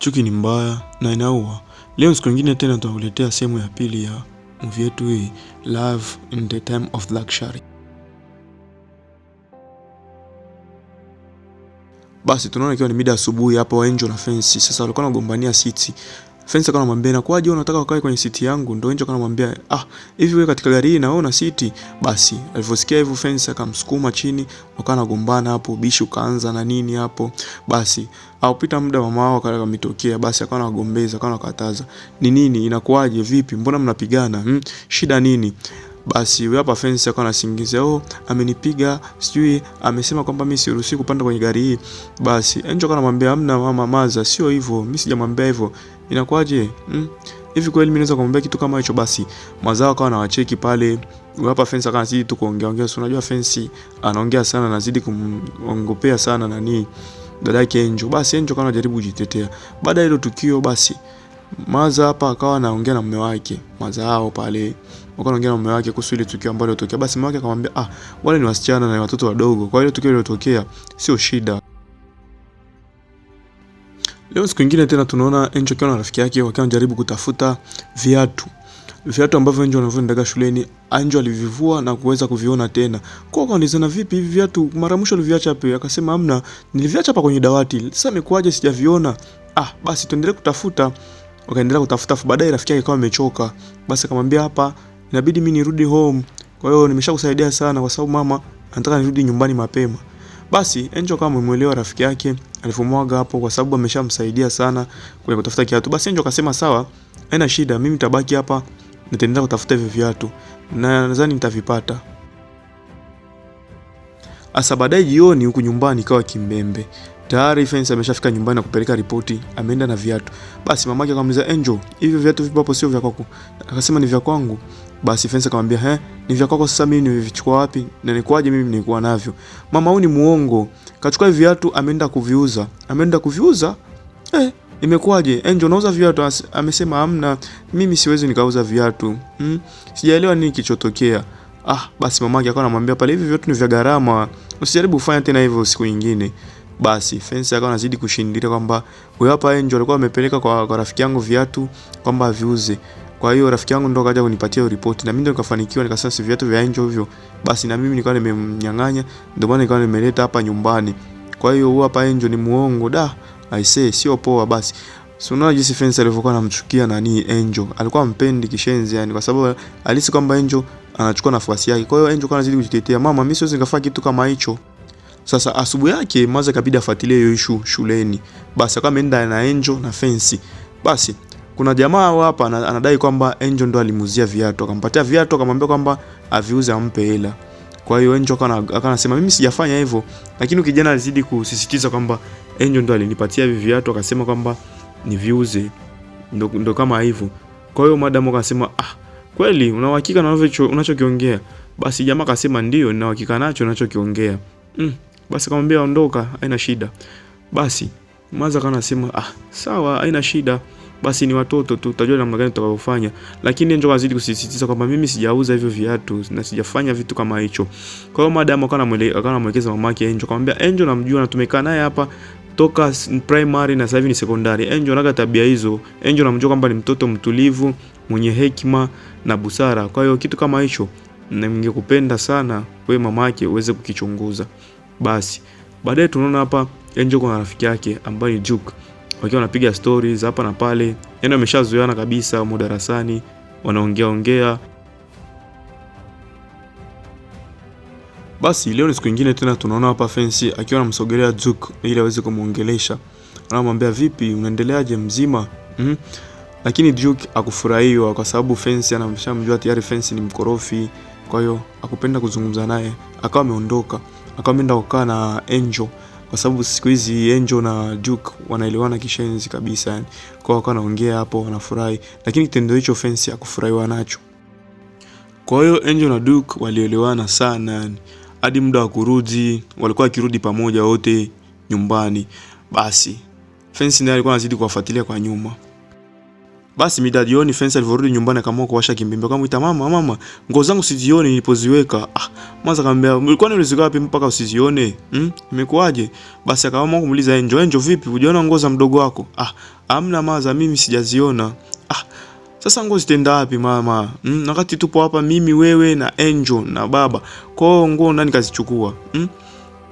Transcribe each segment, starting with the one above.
Chuki ni mbaya na inaua. Leo siku nyingine tena tutakuletea sehemu ya pili ya movie yetu hii, Love in the Time of Luxury. Basi tunaona ikiwa ni mida asubuhi hapo Angel na Fancy. Sasa walikuwa wanagombania siti. Fancy akawa anamwambia inakuaje unataka ukae kwenye siti yangu? Ndio Angel akamwambia hivi wewe katika gari hii naona siti. Basi alivyosikia hivyo Fancy akamsukuma chini, wakawa wanagombana hapo, bishi ukaanza na nini hapo. Basi haupita muda mama wao akamitokea, basi akawa anagombeza, akawa anakataza. Ni nini? Inakuaje? Vipi? Mbona mnapigana? Shida nini? Basi huyo hapa Fancy akawa anasingizia, amenipiga, sijui amesema kwamba mimi siruhusi kupanda kwenye gari hii. Basi Angel akawa anamwambia hamna mama Maza, sio hivyo, mimi sijamwambia hivyo. Inakuaje? Hivi kweli mimi naweza kumwambia kitu kama hicho? Basi Mazao akawa anawacheki pale. Huyo hapa Fancy akawa anazidi tu kuongea. So unajua Fancy anaongea sana, anazidi kumongopea sana nani dada yake Angel. Basi Angel akawa anajaribu kujitetea. Baada ya hilo tukio basi Maza hapa akawa anaongea na mume wake. Mazao pale wakawa anaongea na mume wake kuhusu ile tukio ambalo lilitokea. Basi mume wake akamwambia wale ni wasichana na watoto wadogo, kwa hiyo tukio lilotokea sio shida. Leo siku nyingine tena tunaona Angel akiwa na rafiki yake wakiwa wanajaribu kutafuta viatu ambavyo Angel anavyoenda shuleni. Angel alivivua na kuweza kuviona tena. Kwa hiyo anaulizana, vipi hivi viatu mara mwisho uliviacha wapi? Akasema hamna, niliviacha hapa kwenye dawati. Sasa imekuaje sijaviona? Basi tuendelee kutafuta. Wakaendelea kutafuta, baadaye rafiki yake akawa amechoka. Basi akamwambia hapa inabidi mimi nirudi home. Kwa hiyo nimeshakusaidia sana kwa sababu mama anataka nirudi nyumbani mapema. Basi Angel kama amemuelewa rafiki yake alifomwaga hapo kwa sababu ameshamsaidia sana kwenye kutafuta kiatu. Basi Angel akasema sawa, haina shida, mimi nitabaki hapa nitaendelea kutafuta hivyo viatu na nadhani nitavipata. Asa baadaye jioni huku nyumbani ikawa kimbembe. Tayari Fancy ameshafika nyumbani na kupeleka ripoti, ameenda na viatu. Basi mamake akamuuliza Angel, hivyo viatu vipo hapo sio vya kwako? Akasema ni vya kwangu. Basi Fancy akamwambia ni vya kwako, sasa mimi nimevichukua wapi? Na nikwaje mimi nilikuwa navyo? Mama huyu ni muongo. Kachukua hivi viatu ameenda kuviuza. Imekuwaje? Angel unauza viatu? Amesema hamna, mimi siwezi nikauza viatu. Sijaelewa nini kilichotokea. Basi mamake akawa anamwambia pale, hivi viatu ni vya gharama, usijaribu kufanya tena hivyo siku nyingine. Basi Fancy akawa anazidi kushindilia kwamba huyo hapa Angel alikuwa amepeleka kwa rafiki yangu viatu kwamba aviuze. Kwa hiyo rafiki yangu ndo akaja kunipatia ripoti na mimi ndo nikafanikiwa, nikasema si viatu vya Angel hivyo. Basi na mimi nikawa nimemnyang'anya, ndio maana nikawa nimeleta hapa nyumbani. Kwa hiyo huyo hapa Angel ni muongo I say sio poa. Basi si unaona jinsi Fancy alivyokuwa anamchukia nani Angel. Alikuwa mpendi kishenzi yani, kwa sababu alisi kwamba Angel anachukua nafasi yake. Kwa hiyo Angel kana zidi kujitetea, mama mimi siwezi nikafanya kitu kama hicho. Sasa asubuhi yake Maza kabidi afuatilie hiyo issue shuleni. Basi akawa ameenda na Angel na Fancy. Basi kuna jamaa hapa anadai kwamba Angel ndo alimuzia viatu, akampatia viatu akamwambia kwamba aviuze ampe hela. Kwa hiyo Angel akanasema mimi sijafanya hivyo, lakini kijana alizidi kusisitiza kwamba Angel ndo alinipatia hivi viatu, akasema kwamba niviuze. Ndo kama hivyo. Kwa hiyo madam akasema kweli una uhakika na unachokiongea? Basi jamaa akasema ndio nina uhakika nacho unachokiongea. Basi akamwambia ondoka, haina shida. Basi Maza kana sema sawa, haina shida. Basi ni watoto tu, tutajua namna gani tutakayofanya. Lakini Angel azidi kusisitiza kwamba mimi sijauza hivyo viatu na sijafanya vitu kama hicho. Kwa hiyo madam akawa anamwelekeza mamake Angel, akamwambia Angel namjua na tumekaa naye hapa toka primary na sasa hivi ni secondary. Angel anaga tabia hizo. Angel namjua kwamba ni mtoto mtulivu, mwenye hekima na busara. Kwa hiyo kitu kama hicho ningekupenda sana wewe mamake uweze kukichunguza. Basi baadaye tunaona hapa Angel kwa rafiki yake ambaye ni Duke wakiwa wanapiga stories hapa na pale, yani wameshazoeana kabisa mu darasani, wanaongea. Basi leo ni siku nyingine tena tunaona hapa Fancy akiwa anamsogelea Duke ili aweze kumuongelesha. Anamwambia vipi, unaendeleaje, mzima? Lakini Duke akufurahiwa kwa sababu Fancy anamshamjua tayari Fancy ni mkorofi. Kwa hiyo akupenda kuzungumza naye, akawa ameondoka, akawa ameenda kukaa na Angel kwa sababu siku hizi Angel na Duke wanaelewana kishenzi kabisa yani. Kwa hiyo wakawa wanaongea hapo, wanafurahi, lakini kitendo hicho Fancy hakufurahiwa nacho. Kwa hiyo Angel na Duke walielewana sana yani. Hadi muda wa kurudi walikuwa wakirudi pamoja wote nyumbani. Basi Fancy naye alikuwa anazidi kuwafuatilia kwa nyuma. Basi mida jioni Fancy alivyorudi nyumbani akaamua kuwasha kimbembe, akamwita mama, nguo zangu sizioni nilipoziweka. Mwanza akamwambia, "Ulikuwa unalizika wapi mpaka usizione? Imekuaje?" Basi akaamua kumuuliza Angel, "Angel vipi? Hujaona nguo za mdogo wako?" Hamna Maza, mimi sijaziona." Sasa nguo zitaenda wapi mama? Wakati tupo hapa mimi, wewe na Angel na baba. Kwa hiyo nguo nani kazichukua?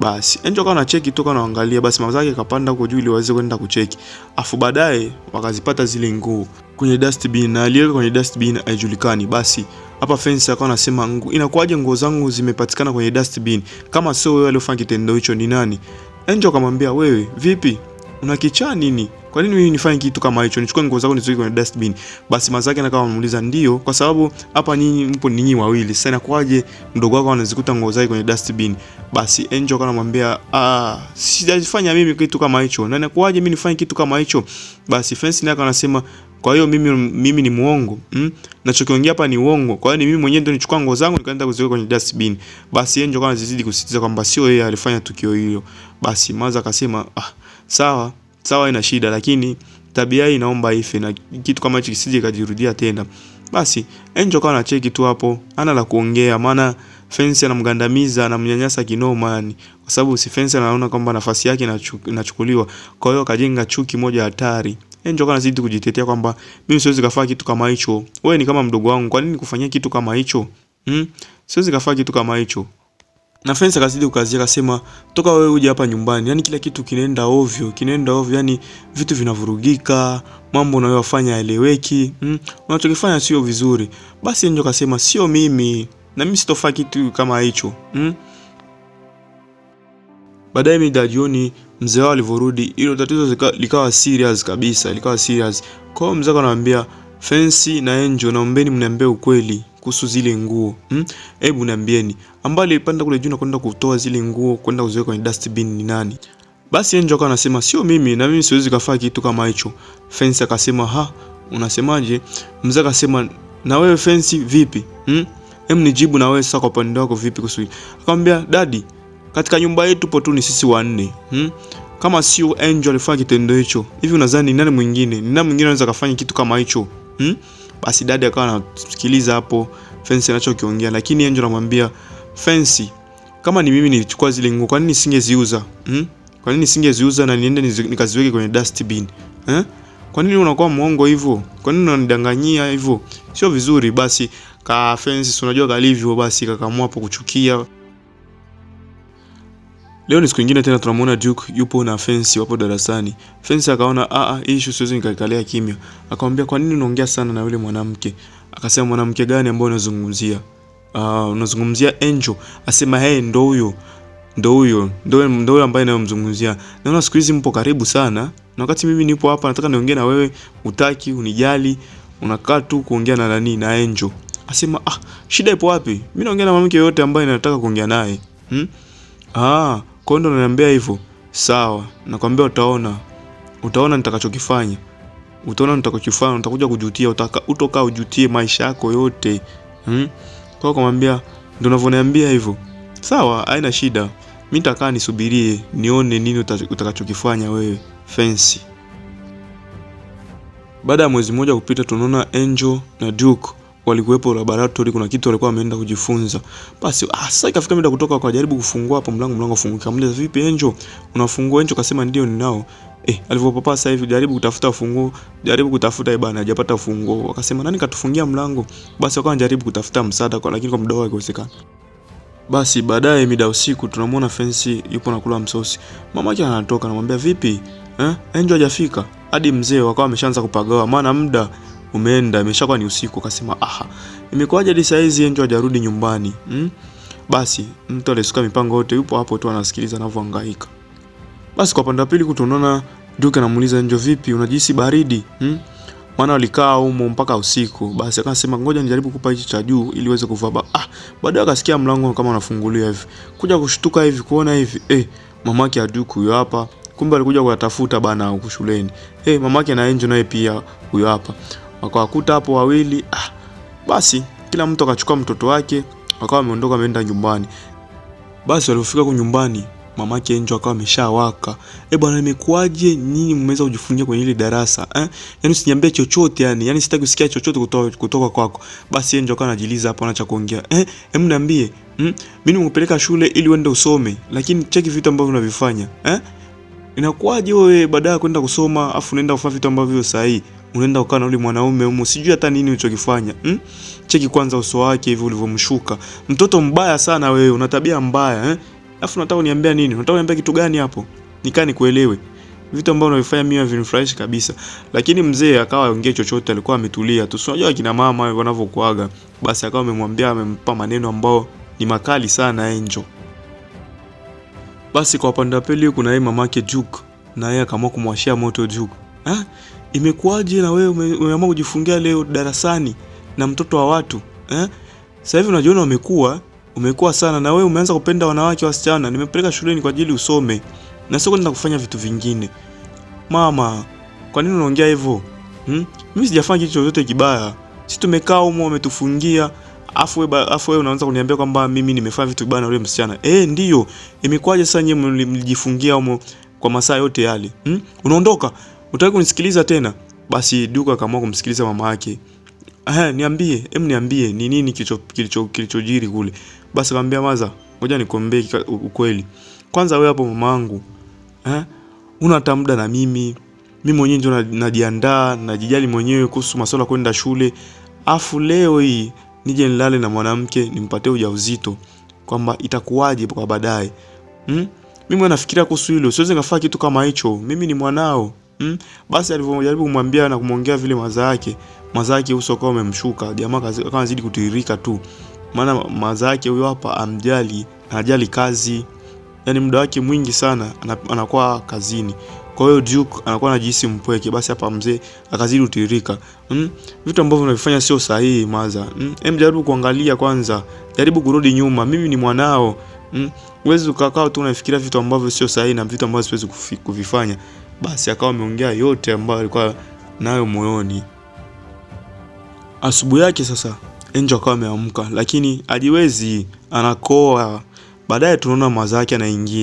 Basi Angel kana cheki toka naangalia, basi mama zake kapanda huko juu ili waweze kwenda kucheki. Afu baadaye wakazipata zile nguo kwenye dustbin, na aliweka kwenye dustbin haijulikani. Basi hapa fence akawa anasema, "Inakuwaje nguo zangu zimepatikana kwenye dustbin? Kama sio wewe aliyofanya kitendo hicho ni nani?" Angel akamwambia, "Wewe vipi? Una kichaa nini? Kwa nini mimi nifanye kitu kama hicho? Nichukue nguo zako niziweke kwenye dustbin." Basi mazake akawa anamuuliza, "Ndio, kwa sababu hapa nyinyi mpo ninyi wawili. Sasa inakuwaje mdogo wako anazikuta nguo zake kwenye dustbin?" Basi Angel akawa anamwambia, "Sijafanya mimi kitu kama hicho. Na inakuwaje mimi nifanye kitu kama hicho?" Basi Fence naye anasema, "Kwa hiyo mimi ni muongo? Nachokiongea hapa ni uongo. Kwa hiyo ni mimi mwenyewe ndio nichukua nguo zangu nikaenda kuziweka kwenye dustbin." Basi Angel akawa anazidi kusisitiza kwamba sio yeye alifanya tukio hilo. Basi Maza akasema, sawa, ina shida, lakini tabia hii naomba ife na kitu kama hicho kisije kajirudia tena." Basi Angel kana cheki tu hapo, ana la kuongea, maana Fence anamgandamiza, anamnyanyasa kinoma yani, kwa sababu si Fence anaona kwamba nafasi yake inachukuliwa. Kwa hiyo kajenga chuki moja hatari. Angel kana zidi kujitetea kwamba mimi siwezi kufanya kitu kama hicho. Wewe ni kama mdogo wangu, kwa nini kufanyia kitu kama hicho? Siwezi kufanya kitu kama hicho. Na Fence akazidi kukazia akasema, "Toka wewe uje hapa nyumbani, yani kila kitu kinaenda ovyo, yani vitu vinavurugika, mambo unayofanya haeleweki, unachokifanya sio vizuri." Basi Angel akasema, "Sio mimi, na mimi sitofanya kitu kama hicho." Baadaye mida jioni mzee wao alivorudi, hilo tatizo likawa serious kabisa, likawa serious. Kwa hiyo mzee akamwambia Fence na Angel, naombeni mniambie ukweli kuhusu zile nguo. Hebu niambieni, ambaye alipanda kule juu na kwenda kutoa zile nguo kwenda kuziweka kwenye dustbin ni nani? Basi Angel akawa anasema, "Sio mimi, na mimi siwezi kufanya kitu kama hicho." Fence akasema, "Unasemaje?" Mzee akasema, "Na wewe Fence vipi? Hem, nijibu na wewe sasa kwa upande wako vipi kuhusu?" Akamwambia, "Daddy, katika nyumba yetu tupo tu ni sisi wanne. Kama sio Angel alifanya kitendo hicho, hivi unadhani nani mwingine? Ni nani mwingine anaweza kufanya kitu kama hicho?" Basi dadi akawa anasikiliza hapo Fence anachokiongea, lakini Angel anamwambia Fence, "Kama ni mimi nilichukua zile nguo, kwa nini nisingeziuza? Kwa nini nisingeziuza na niende nikaziweke kwenye dustbin? Kwa nini unakuwa muongo hivyo? Kwa nini unanidanganyia hivyo? Sio vizuri." Basi Fence unajua kalivyo, basi kakaamua hapo kuchukia. Leo ni siku nyingine tena tunamuona Duke yupo na Fence wapo darasani. Fence akaona hii issue siwezi nikaikalia kimya. Akamwambia, "Kwa nini unaongea sana na yule mwanamke?" Akasema, "Mwanamke gani ambaye unazungumzia?" "Unazungumzia Angel." Asema, "Ndo huyo ambaye ninayomzungumzia. Naona siku hizi mpo karibu sana. Na wakati mimi nipo hapa nataka niongee na wewe, utaki, unijali, unakaa tu kuongea na nani na Angel." Asema, "Shida ipo wapi? Mimi naongea na mwanamke yote ambaye nataka kuongea naye." Kwa hiyo ndo unaniambia hivyo? Sawa, nakwambia utaona nitakachokifanya. Utakuja kujutia, utoka ujutie maisha yako yote. Kwa hiyo kumwambia, "Ndo unavyoniambia hivyo?" Sawa, haina shida. Mimi nitakaa nisubirie nione nini utakachokifanya wewe Fence. Baada ya mwezi mmoja kupita, tunaona Angel na Duke walikuwepo laboratory, kuna kitu walikuwa wameenda kujifunza. Basi sasa ikafika muda kutoka, wakajaribu kufungua hapo mlango ufunguka. Akamwambia, "Vipi Angel? Unafungua?" Angel akasema, "Ndio ninao." Alivyopopa sasa hivi jaribu kutafuta funguo, bana hajapata funguo. Akasema, "Nani katufungia mlango?" Basi wakawa wanajaribu kutafuta msaada lakini kwa muda wao haikuwezekana. Basi baadaye mida usiku tunamuona Fence yupo nakula msosi. Mamake anatoka anamwambia, "Vipi? Angel hajafika?" Hadi mzee wakawa ameshaanza kupagawa, maana muda umeenda, imeshakuwa ni usiku. Akasema, "Imekuwaje hadi saa hizi Angel hajarudi nyumbani?" Basi mtu alisuka mipango yote yupo hapo tu anasikiliza anavyohangaika. Basi kwa upande wa pili tunaona Duke anamuuliza Angel, "Vipi, unajihisi baridi?" Maana walikaa humo mpaka usiku. Basi akasema, "Ngoja nijaribu kupa hichi cha juu ili uweze kuvaa." Baadaye akasikia mlango kama unafunguliwa hivi. Kuja kushtuka hivi kuona hivi, mamake ya Duke huyo hapa. Kumbe alikuja kutafuta bana huko shuleni. Mamake na Angel naye pia huyo hapa. Wakawakuta hapo wawili. Basi kila mtu akachukua mtoto wake, wakawa wameondoka wameenda nyumbani. Basi walipofika kwa nyumbani, mamake Angel akawa ameshawaka. Bwana, imekuaje nyinyi mmeweza kujifungia kwenye ile darasa Yaani usiniambie chochote yani sitaki kusikia chochote kutoka kwako. Basi Angel akawa anajiuliza hapo ana cha kuongea. Hebu niambie, mimi nimekupeleka shule ili uende usome, lakini cheki vitu ambavyo unavifanya. Inakuaje wewe baada ya kwenda kusoma afu unaenda kufanya vitu ambavyo sahihi? Unaenda ukaa na yule mwanaume huko, sijui hata nini ulichokifanya. Cheki kwanza uso wake hivi ulivyomshuka. Mtoto mbaya sana wewe, una tabia mbaya Afu unataka uniambia nini? Unataka uniambia kitu gani hapo? Nikaa nikuelewe. Vitu ambavyo unavifanya mimi havinifurahishi kabisa. Lakini mzee akawa aongee chochote, alikuwa ametulia tu. Unajua kina mama wanavyokuaga. Basi akawa amemwambia, amempa maneno ambao ni makali sana Angel. Basi kwa upande wa pili kuna yeye mamake Juke, na yeye akaamua kumwashia moto Juke. Imekuaje na wewe umeamua kujifungia leo darasani na mtoto wa watu? Sasa hivi unajiona umekuwa sana, na wewe umeanza kupenda wanawake wasichana. Nimepeleka shuleni kwa ajili usome na sio kwenda kufanya vitu vingine. Mama, kwa nini unaongea hivyo? Mimi sijafanya kitu chochote kibaya. Sisi tumekaa huko wametufungia. Afu wewe unaanza kuniambia kwamba mimi nimefanya vitu vibaya na yule msichana. Ndio. Imekuaje sasa nyinyi mlijifungia huko kwa masaa yote yale? Unaondoka? Unataka kunisikiliza tena? Basi Duka akaamua kumsikiliza mama yake. Niambie ni nini kilichojiri kule. Basi akamwambia, maza, ngoja nikwambie ukweli. Kwanza wewe hapo mamangu, una hata muda na mimi mwenyewe ndio najiandaa, najijali mwenyewe kuhusu masuala kwenda shule. Afu leo hii nije nilale na mwanamke nimpatie ujauzito, kwamba itakuwaje kwa baadaye? Mimi nafikiria kuhusu hilo, siwezi ngafanya kitu kama hicho. Mimi ni mwanao. Basi alivyojaribu kumwambia na kumongea vile maza yake uso kwa umemshuka. Jamaa akawa anazidi kutiririka tu. Maana maza yake huyo hapa anajali kazi. Yaani muda wake mwingi sana anakuwa kazini. Kwa hiyo Duke anakuwa anajihisi mpweke. Basi hapa mzee akazidi kutiririka. Vitu ambavyo unavifanya sio sahihi maza. Jaribu kuangalia kwanza. Jaribu kurudi nyuma. Mimi ni mwanao. Uwezi ukakaa tu unafikiria vitu ambavyo sio sahihi na vitu ambavyo siwezi kuvifanya. Basi akawa ameongea yote ambayo alikuwa nayo moyoni. Asubuhi yake sasa Angel akawa ameamka, lakini hajiwezi, anakoa. Baadaye tunaona maza yake anaingia.